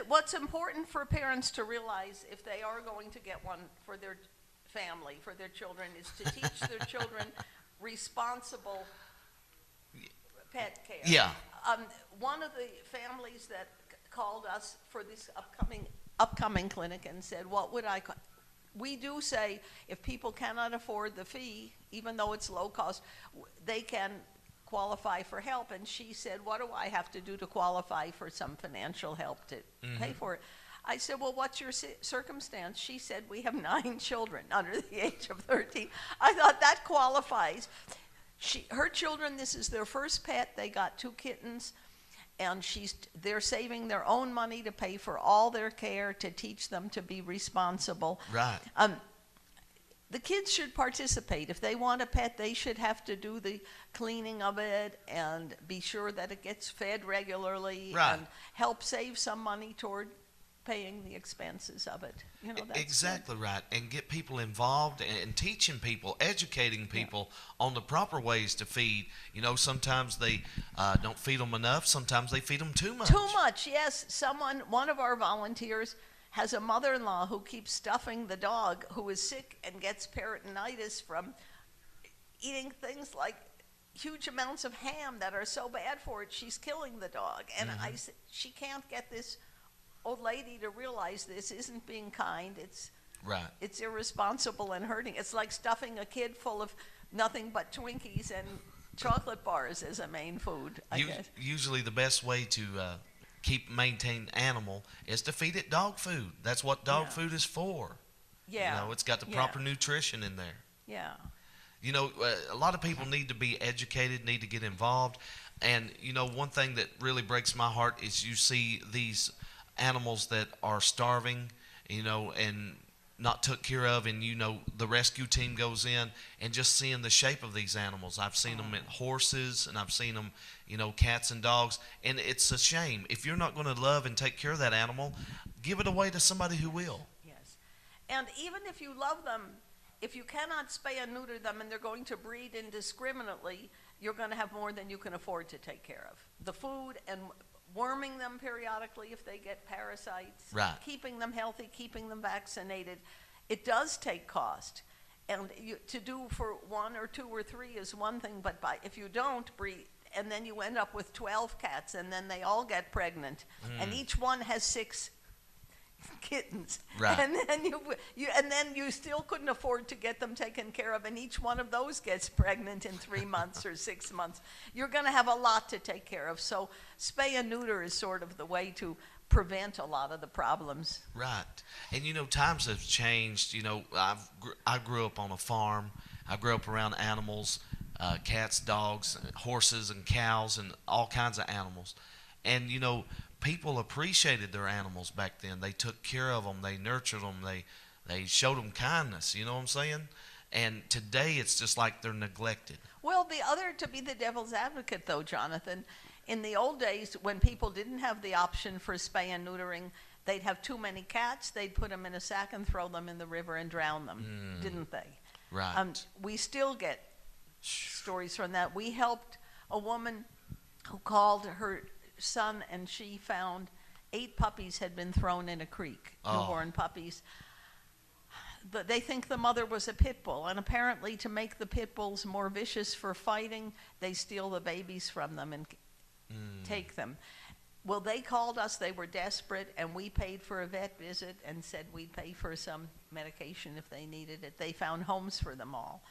what's important for parents to realize if they are going to get one for their family, for their children, is to teach their children responsible pet care. Yeah. One of the families that called us for this upcoming clinic and said, what would I we do say if people cannot afford the fee, even though it's low cost, they can qualify for help. And she said, what do I have to do to qualify for some financial help to pay for it? I said, well, what's your circumstance? She said, we have 9 children under the age of 13. I thought that qualifies. Her children, this is their first pet. They got 2 kittens, and they're saving their own money to pay for all their care, to teach them to be responsible. Right. The kids should participate. If they want a pet, they should have to do the cleaning of it and be sure that it gets fed regularly, right, and help save some money toward paying the expenses of it. That's exactly good. right. And get people involved and teaching people, educating people on the proper ways to feed. Sometimes they don't feed them enough. Sometimes they feed them too much. Too much, yes. One of our volunteers has a mother-in-law who keeps stuffing the dog, who is sick and gets peritonitis from eating things like huge amounts of ham that are so bad for it. She's killing the dog. And she can't get this old lady to realize this isn't being kind. It's irresponsible and hurting. It's like stuffing a kid full of nothing but Twinkies and chocolate bars as a main food, I guess. Usually the best way to maintain animal is to feed it dog food. That's what dog food is for. Yeah. It's got the proper nutrition in there. Yeah. A lot of people need to be educated, need to get involved. And, one thing that really breaks my heart is you see these animals that are starving, and not took care of, and the rescue team goes in, and just seeing the shape of these animals. I've seen them in horses, and I've seen them, cats and dogs, and it's a shame. If you're not going to love and take care of that animal, give it away to somebody who will. Yes. And even if you love them, if you cannot spay and neuter them and they're going to breed indiscriminately, you're going to have more than you can afford to take care of. The food and worming them periodically if they get parasites, right, keeping them healthy, keeping them vaccinated, it does take cost. And to do for 1 or 2 or 3 is one thing, but if you don't breed, and then you end up with 12 cats, and then they all get pregnant, and each one has 6 kittens, right, and then you still couldn't afford to get them taken care of, and each one of those gets pregnant in 3 months or 6 months. You're going to have a lot to take care of. So spay and neuter is sort of the way to prevent a lot of the problems. Right. And times have changed. I grew up on a farm. I grew up around animals, cats, dogs, horses, and cows, and all kinds of animals. And people appreciated their animals back then. They took care of them. They nurtured them. They showed them kindness. You know what I'm saying? And today it's just like they're neglected. Well, to be the devil's advocate, though, Jonathan, in the old days when people didn't have the option for spay and neutering, they'd have too many cats. They'd put them in a sack and throw them in the river and drown them, didn't they? Right. We still get stories from that. We helped a woman who called her son, and she found 8 puppies had been thrown in a creek, newborn puppies. They think the mother was a pit bull, and apparently to make the pit bulls more vicious for fighting, they steal the babies from them and take them. Well, they called us. They were desperate, and we paid for a vet visit and said we'd pay for some medication if they needed it. They found homes for them all.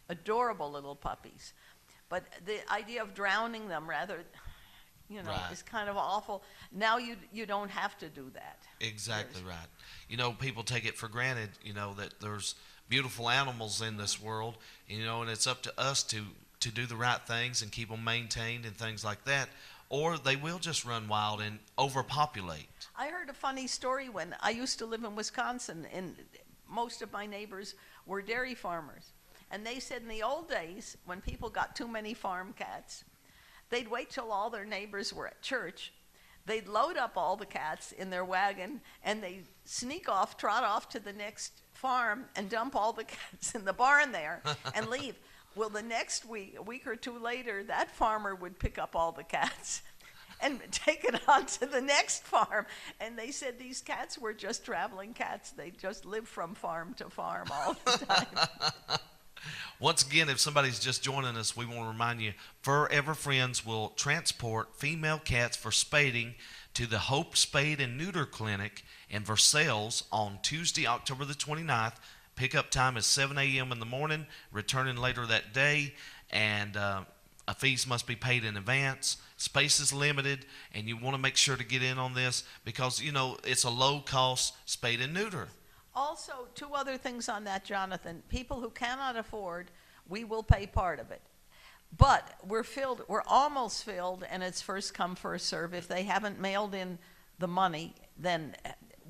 Adorable little puppies. But the idea of drowning them rather... right, is kind of awful. Now you don't have to do that. Exactly right. People take it for granted, that there's beautiful animals in this world, and it's up to us to do the right things and keep them maintained and things like that, or they will just run wild and overpopulate. I heard a funny story when I used to live in Wisconsin, and most of my neighbors were dairy farmers. And they said in the old days, when people got too many farm cats, they'd wait till all their neighbors were at church. They'd load up all the cats in their wagon, and they'd trot off to the next farm and dump all the cats in the barn there and leave. Well, the next week, a week or 2 later, that farmer would pick up all the cats and take it on to the next farm. And they said these cats were just traveling cats. They just lived from farm to farm all the time. Once again, if somebody's just joining us, we want to remind you, Forever Friends will transport female cats for spading to the Hope Spade and Neuter Clinic in Versailles on Tuesday, October the 29th. Pickup time is 7 a.m. in the morning, returning later that day, and fees must be paid in advance. Space is limited, and you want to make sure to get in on this because, you know, it's a low-cost spade and neuter. Also, two other things on that, Jonathan. People who cannot afford, we will pay part of it. But we're almost filled, and it's first come, first serve. If they haven't mailed in the money, then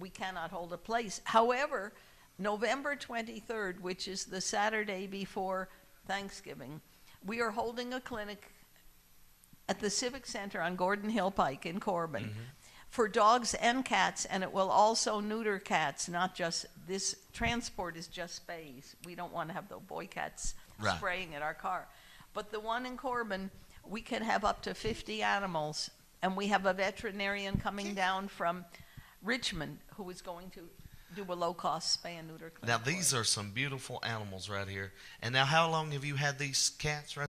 we cannot hold a place. However, November 23rd, which is the Saturday before Thanksgiving, we are holding a clinic at the Civic Center on Gordon Hill Pike in Corbin for dogs and cats, and it will also neuter cats, not just this transport is just spays. We don't want to have the boy cats spraying at our car. But the one in Corbin, we can have up to 50 animals, and we have a veterinarian coming down from Richmond who is going to do a low-cost spay and neuter clinic. Now, these are some beautiful animals right here. And now, how long have you had these cats right